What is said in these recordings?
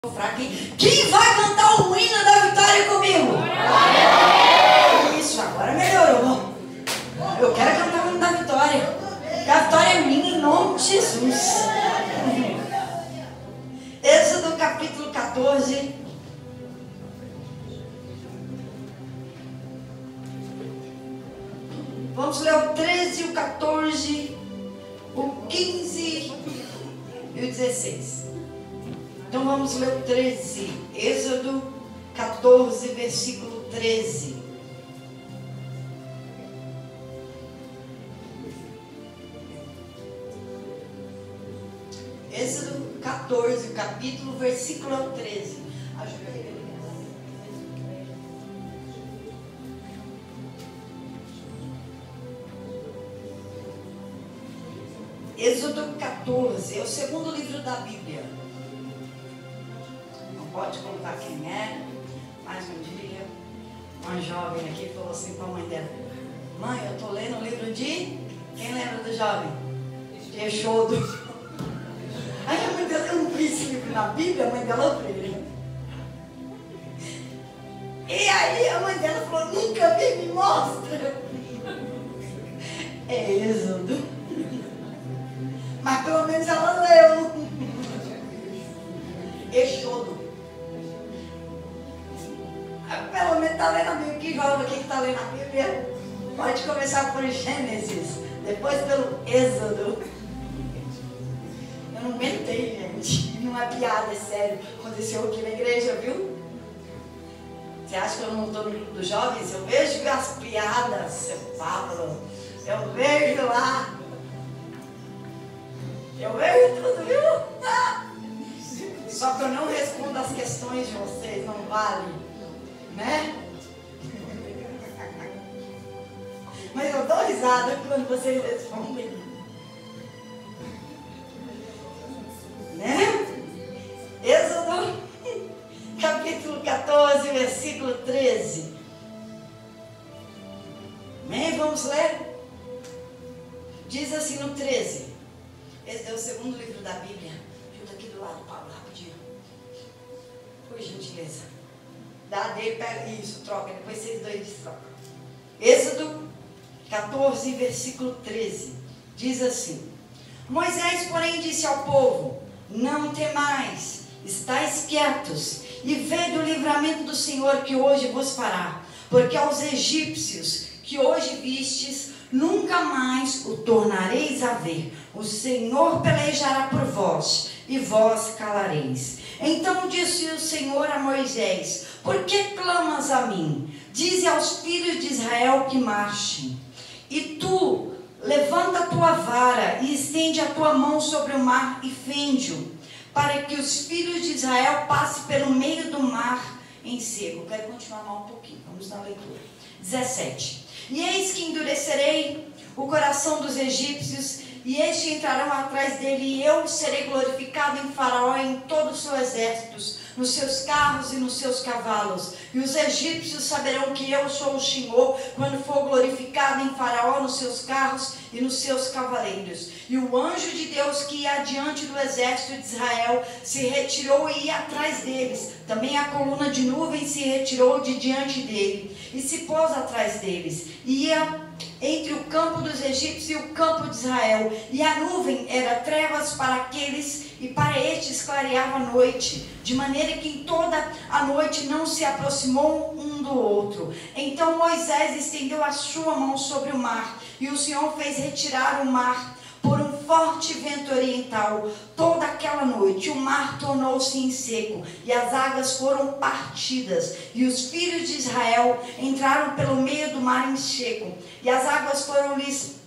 Aqui. Quem vai cantar o hino da vitória comigo? Isso, agora melhorou. Eu quero cantar o hino da vitória. Porque a vitória é minha em nome de Jesus. Êxodo capítulo 14. Vamos ler o 13, o 14, o 15 e o 16. Então vamos ler o 13, Êxodo 14, versículo 13. Êxodo 14, o capítulo, versículo 13. Ajuda aí. Êxodo 14, é o segundo livro da Bíblia. Pode contar quem é. Mais um dia, uma jovem aqui falou assim para a mãe dela: mãe, eu estou lendo o livro de... Quem lembra do jovem? De Exodo. Aí a mãe dela: eu não vi esse livro na Bíblia. A mãe dela abriu. E aí a mãe dela falou: nunca vi, me mostra. É Êxodo. Mas pelo menos ela leu. Exodo. Pelo menos está lendo a Bíblia. Que jovem aqui que está lendo a Bíblia? Pode começar por Gênesis, depois pelo Êxodo. Eu não aguentei, gente. Não é piada, é sério. Aconteceu aqui na igreja, viu? Você acha que eu não estou no grupo dos jovens? Eu vejo as piadas, seu Pablo. Eu vejo lá. Eu vejo tudo, viu? Só que eu não respondo as questões de vocês, não vale. Né? Mas eu dou risada quando vocês respondem. Né? Êxodo, capítulo 14, versículo 13. Amém? Vamos ler? Diz assim no 13. Esse é o segundo livro da Bíblia. Junto aqui do lado, Pablo, rapidinho. Por gentileza. Dá dele, pega isso, troca. Depois vocês dois trocam. Êxodo 14, versículo 13. Diz assim: Moisés, porém, disse ao povo: não temais, estais quietos, e vede o livramento do Senhor que hoje vos fará. Porque aos egípcios que hoje vistes, nunca mais o tornareis a ver. O Senhor pelejará por vós, e vós calareis. Então disse o Senhor a Moisés: por que clamas a mim? Dize aos filhos de Israel que marchem. E tu, levanta a tua vara e estende a tua mão sobre o mar e fende-o, para que os filhos de Israel passem pelo meio do mar em seco. Quero continuar mais um pouquinho, vamos na leitura. 17. E eis que endurecerei o coração dos egípcios, e estes entrarão atrás dele, e eu serei glorificado em Faraó e em todos os seus exércitos, nos seus carros e nos seus cavalos. E os egípcios saberão que eu sou o Senhor, quando for glorificado em Faraó, nos seus carros e nos seus cavaleiros. E o anjo de Deus que ia adiante do exército de Israel se retirou e ia atrás deles. Também a coluna de nuvem se retirou de diante dele e se pôs atrás deles. E ia entre o campo dos egípcios e o campo de Israel, e a nuvem era trevas para aqueles, e para estes clareava a noite, de maneira que em toda a noite não se aproximou um do outro. Então Moisés estendeu a sua mão sobre o mar, e o Senhor fez retirar o mar por um forte vento oriental. Toda aquela noite o mar tornou-se em seco, e as águas foram partidas, e os filhos de Israel entraram pelo meio do mar em seco, e as águas foram-lhes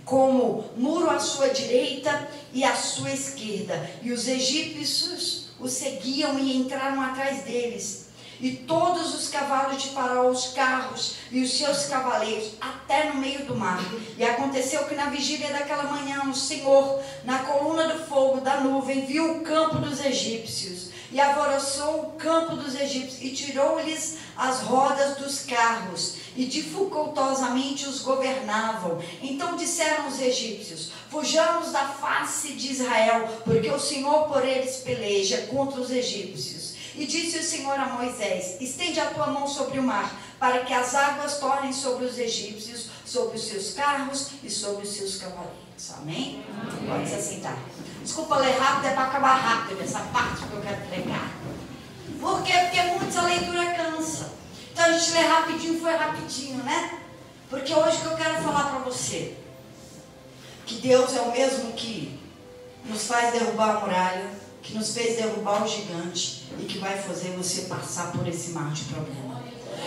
como muro à sua direita e à sua esquerda, e os egípcios os seguiam e entraram atrás deles, e todos os cavalos de Faraó, os carros e os seus cavaleiros, até no meio do mar. E aconteceu que na vigília daquela manhã, o Senhor, na coluna do fogo da nuvem, viu o campo dos egípcios, e alvoroçou o campo dos egípcios, e tirou-lhes as rodas dos carros, e dificultosamente os governavam. Então disseram os egípcios: fujamos da face de Israel, porque o Senhor por eles peleja contra os egípcios. E disse o Senhor a Moisés: estende a tua mão sobre o mar, para que as águas tornem sobre os egípcios, sobre os seus carros e sobre os seus cavaleiros. Amém? Pode se assentar. Desculpa ler rápido, é para acabar rápido essa parte que eu quero pregar. Por quê? Porque muita leitura cansa. Então a gente lê rapidinho, foi rapidinho, né? Porque hoje que eu quero falar para você, que Deus é o mesmo que nos faz derrubar a muralha, que nos fez derrubar o gigante e que vai fazer você passar por esse mar de problema.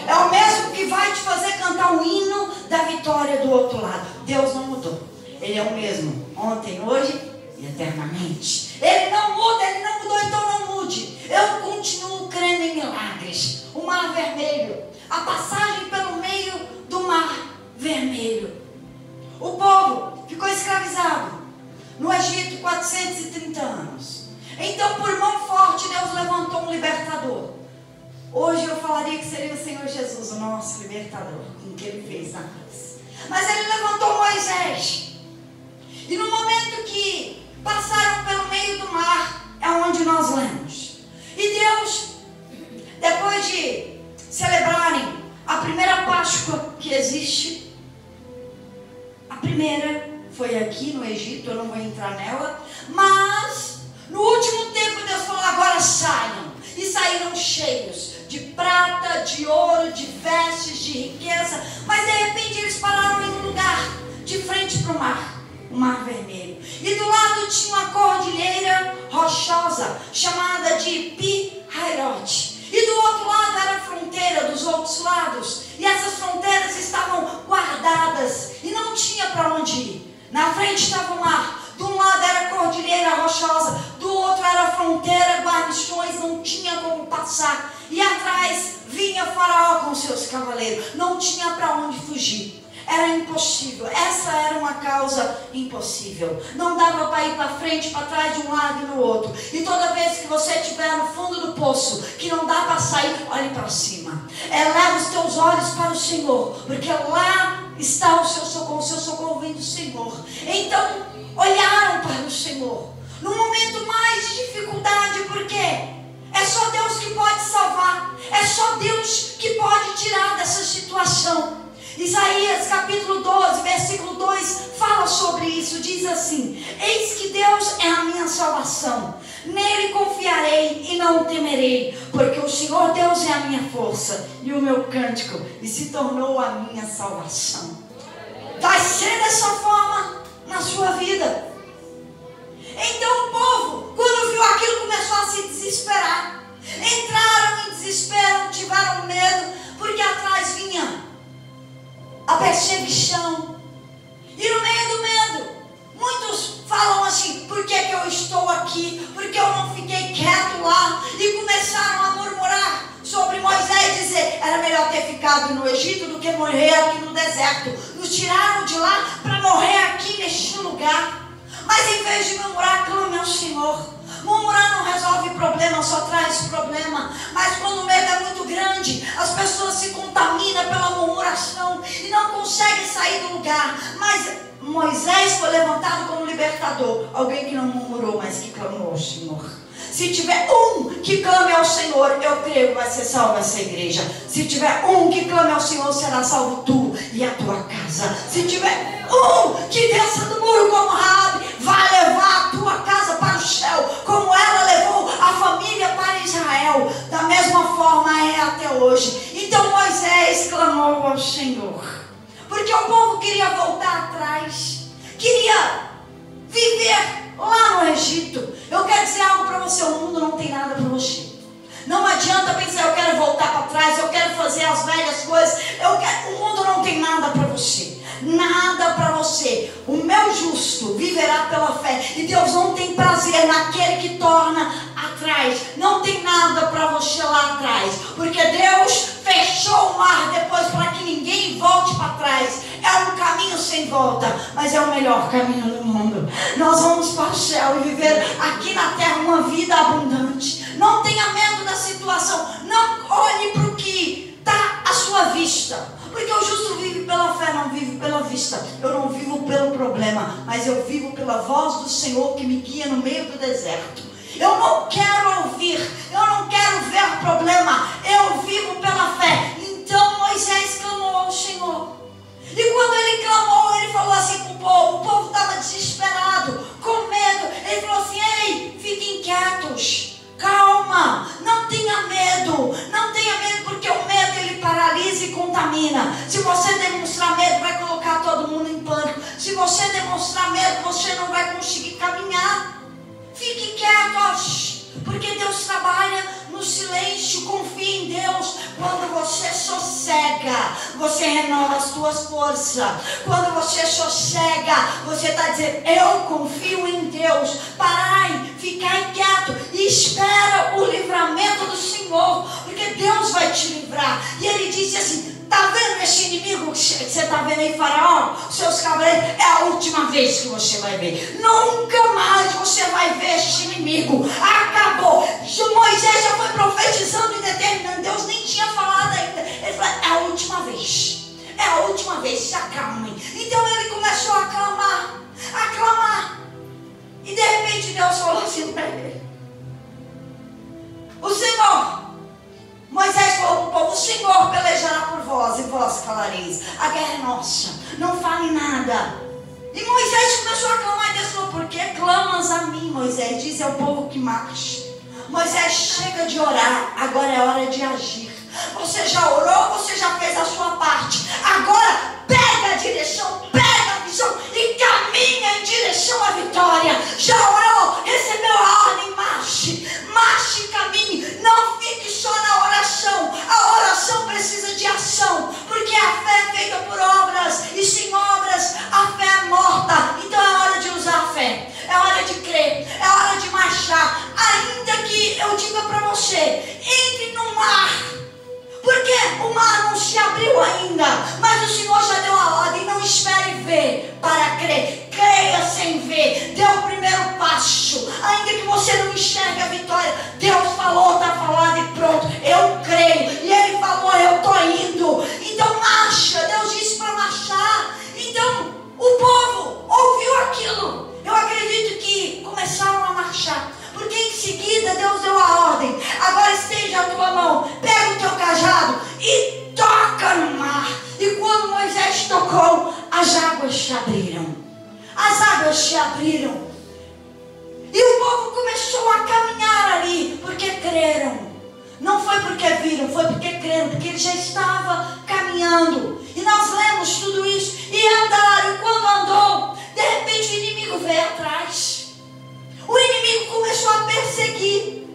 É o mesmo que vai te fazer cantar o hino da vitória do outro lado. Deus não mudou. Ele é o mesmo ontem, hoje e eternamente. Ele não muda, ele não mudou, então não mude. Eu continuo crendo em milagres. O mar vermelho, a passagem pelo meio do mar vermelho. O povo ficou escravizado no Egito 430 anos. Então, por mão forte, Deus levantou um libertador. Hoje eu falaria que seria o Senhor Jesus, o nosso libertador, em que ele fez na cruz. Mas ele levantou Moisés. E no momento que passaram pelo meio do mar, é onde nós lemos. E Deus, depois de celebrarem a primeira Páscoa que existe, a primeira foi aqui no Egito, eu não vou entrar nela, mas no último tempo Deus falou: agora saiam. E saíram cheios de prata, de ouro, de vestes, de riqueza. Mas de repente eles pararam em um lugar de frente para o mar vermelho. E do lado tinha uma cordilheira rochosa chamada de Pi-Hairote. E do outro lado era a fronteira dos outros lados. E essas fronteiras estavam guardadas e não tinha para onde ir. Na frente estava o mar. De um lado era a cordilheira rochosa, do outro era a fronteira, guarnições, não tinha como passar. E atrás vinha Faraó com seus cavaleiros, não tinha para onde fugir. Era impossível, essa era uma causa impossível. Não dava para ir para frente, para trás, de um lado e no outro. E toda vez que você estiver no fundo do poço, que não dá para sair, olhe para cima. Leva os teus olhos para o Senhor, porque lá está o seu socorro vem do Senhor. Então, olharam para o Senhor no momento mais de dificuldade, porque é só Deus que pode salvar, é só Deus que pode tirar dessa situação. Isaías capítulo 12, versículo 2 fala sobre isso, diz assim: eis que Deus é a minha salvação, nele confiarei e não temerei, porque o Senhor Deus é a minha força e o meu cântico, e se tornou a minha salvação. Vai ser dessa forma na sua vida. Então o povo, quando viu aquilo, começou a se desesperar. Entraram em desespero, tiveram medo, porque atrás vinha a perseguição. E no meio do medo, muitos falam assim: por que eu estou aqui? Por que eu não fiquei quieto lá? E começaram a murmurar sobre Moisés, dizer: era melhor ter ficado no Egito do que morrer aqui no deserto. Nos tiraram de lá para morrer aqui neste lugar. Mas em vez de murmurar, clame ao Senhor. Murmurar não resolve problema, só traz problema. Mas quando o medo é muito grande, as pessoas se contaminam pela murmuração e não conseguem sair do lugar. Mas Moisés foi levantado como libertador, alguém que não murmurou, mas que clamou ao Senhor. Se tiver um que clame ao Senhor, eu creio que vai ser salva essa igreja. Se tiver um que clame ao Senhor, será salvo tu e a tua casa. Se tiver um que desça do muro como Raabe, vai levar a tua casa para o céu, como ela levou a família para Israel. Da mesma forma é até hoje. Então Moisés clamou ao Senhor, porque o povo queria voltar atrás, queria viver lá no Egito. Eu quero dizer algo para você: o mundo não tem nada para você. Não adianta pensar: eu quero voltar para trás, eu quero fazer as velhas coisas. O mundo não tem nada para você. Nada para você. O meu justo viverá pela fé. E Deus não tem prazer naquele que torna atrás. Não tem nada para você lá atrás, porque Deus fechou o mar depois para que ninguém volte para trás. É um caminho sem volta, mas é o melhor caminho do mundo. Nós vamos para o céu e viver aqui na terra uma vida abundante. Não tenha medo da situação. Não olhe para o que está à sua vista. Porque o justo vive pela fé, não vive pela vista. Eu não vivo pelo problema, mas eu vivo pela voz do Senhor que me guia no meio do deserto. Eu não quero ouvir, eu não quero ver o problema. Eu vivo pela fé. Então Moisés clamou ao Senhor. E quando ele clamou, ele falou assim com o povo estava desesperado, com medo. Ele falou assim: ei, fiquem quietos, calma, não tenha medo, porque o medo ele paralisa e contamina. Se você demonstrar medo, vai colocar todo mundo em pânico. Se você demonstrar medo, você não vai conseguir caminhar. Fiquem quietos, porque Deus trabalha no silêncio. Confie em Deus. Quando você sossega, você renova as suas forças. Quando você sossega, você está dizendo: eu confio em Deus. Parai, ficai quieto e espera o livramento do Senhor, porque Deus vai te livrar. E ele disse assim: está vendo esse inimigo que você está vendo aí, Faraó? Seus cavaleiros, é a última vez que você vai ver. Nunca mais você vai ver esse inimigo. Acabou. Moisés já foi profetizando e determinando. Deus nem tinha falado ainda. Ele falou: é a última vez. É a última vez, se acalmem. Então ele começou a clamar. E de repente Deus falou assim para ele: o Senhor, Moisés falou para o povo: o Senhor pelejará por vós e vós calareis. A guerra é nossa, não fale nada. E Moisés começou a clamar. E Deus falou: por que clamas a mim, Moisés? Diz ao povo que marche. Moisés, chega de orar, agora é hora de agir. Você já orou, você já fez a sua parte. Agora pega a direção, pega a visão e caminha em direção à vitória. Já orou, recebeu a ordem, marche e caminhe. Não fique só na oração. A oração precisa de ação, porque a fé é feita por obras, e sem obras a fé é morta. Então é hora de usar a fé, é hora de crer, é hora de marchar. Ainda que eu diga para você: entre no mar, porque o mar não se abriu ainda, mas o Senhor já deu a ordem. Não espere ver para crer, creia sem ver. Dê o primeiro passo, ainda que você não enxergue a vitória. Deus falou, está falado e pronto. Eu creio, e Ele falou, eu estou indo. Então marcha. Deus disse para marchar. Então o povo ouviu aquilo. Eu acredito que começaram a marchar, porque em seguida Deus deu a ordem: agora estende a tua mão, pega o teu cajado e toca no mar. E quando Moisés tocou, as águas se abriram. As águas se abriram. E o povo começou a caminhar ali, porque creram. Não foi porque viram, foi porque creram, porque ele já estava caminhando. E nós lemos tudo isso. E andaram, e quando andou, de repente o inimigo veio atrás. O inimigo começou a perseguir.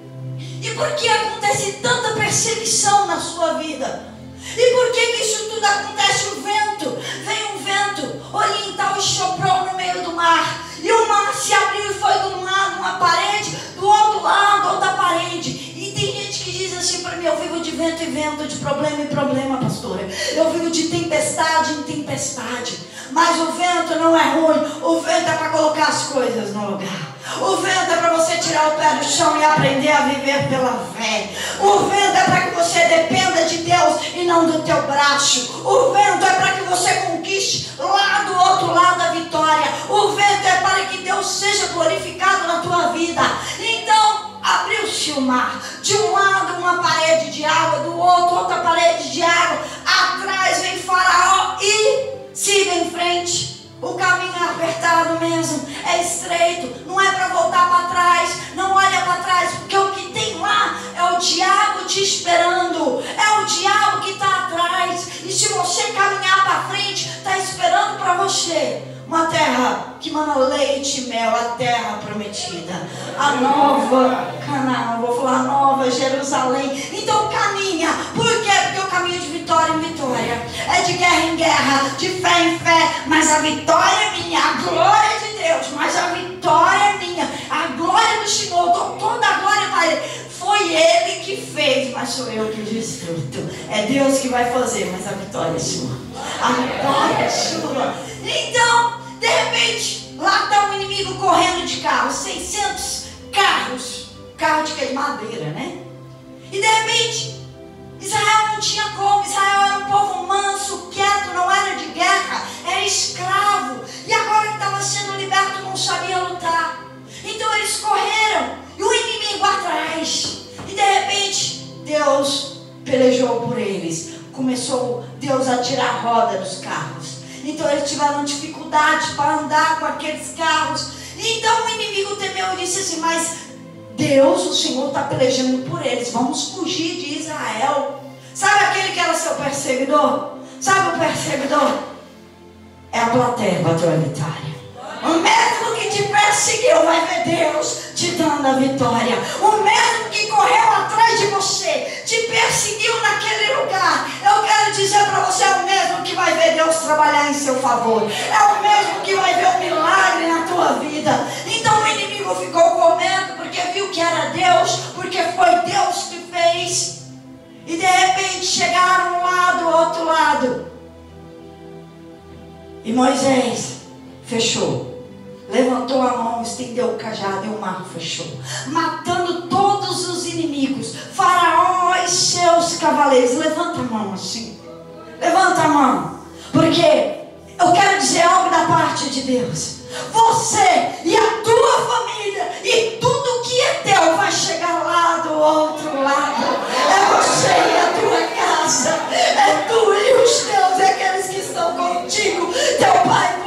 E por que acontece tanta perseguição na sua vida? E por que isso tudo acontece? O vento, veio um vento oriental e soprou no meio do mar. E o mar se abriu e foi de um lado uma parede, do outro lado outra parede. E tem gente que diz assim para mim: eu vivo de vento em vento, de problema em problema, pastora. Eu vivo de tempestade em tempestade. Mas o vento não é ruim. O vento é para colocar as coisas no lugar. O vento é para você tirar o pé do chão e aprender a viver pela fé. O vento é para que você dependa de Deus e não do teu braço. O vento é para que você conquiste lá do outro lado a vitória. O vento é para que Deus seja glorificado na tua vida. Então abriu-se o mar. De um lado uma parede de água, do outro outra parede de água. Atrás vem Faraó e siga em frente. O caminho é apertado mesmo, é estreito, não é para voltar para trás. Não olha para trás, porque o que tem lá é o diabo te esperando. É o diabo que está atrás. E se você caminhar para frente, está esperando para você uma terra que mana leite e mel, a terra prometida, a nova Canaã, vou falar nova Jerusalém. Então caminha. Por quê? Porque o caminho de vitória em vitória, é de guerra em guerra, de fé em fé. Mas a vitória é minha, a glória é de Deus, mas a vitória é minha, a glória do Senhor. Dou toda a glória para Ele. Foi Ele que fez, mas sou eu que desfruto. É Deus que vai fazer, mas a vitória é sua. A vitória é sua. Então, de repente, lá está o inimigo correndo de carro. 600 carros carro de madeira, né? E de repente, Israel não tinha como. Israel era um povo manso, quieto, não era de guerra, era escravo. E agora que estava sendo liberto, não sabia lutar. Então eles correram, e o inimigo atrás. E de repente, Deus pelejou por eles. Começou Deus a tirar a roda dos carros. Então eles tiveram dificuldade para andar com aqueles carros. Então o inimigo temeu e disse assim: mas Deus, o Senhor está pelejando por eles, vamos fugir de Israel. Sabe aquele que era seu perseguidor? Sabe o perseguidor? É a plateia batalharitária. O mesmo que te perseguiu vai ver Deus te dando a vitória. O mesmo que correu atrás de você, te perseguiu naquele lugar, eu quero dizer para você, é o mesmo que vai ver Deus trabalhar em seu favor. É o mesmo que vai ver um milagre na tua vida. Então o inimigo ficou com medo, porque viu que era Deus, porque foi Deus que fez. E de repente chegaram um lado, outro lado. E Moisés fechou. Levantou a mão, estendeu o cajado e o mar fechou, matando todos os inimigos. Faraó e seus cavaleiros. Levanta a mão assim. Levanta a mão. Porque eu quero dizer algo da parte de Deus. Você e a tua família e tudo que é teu vai chegar lá do outro lado. É você e a tua casa. É tu e os teus, é aqueles que estão contigo. Teu pai,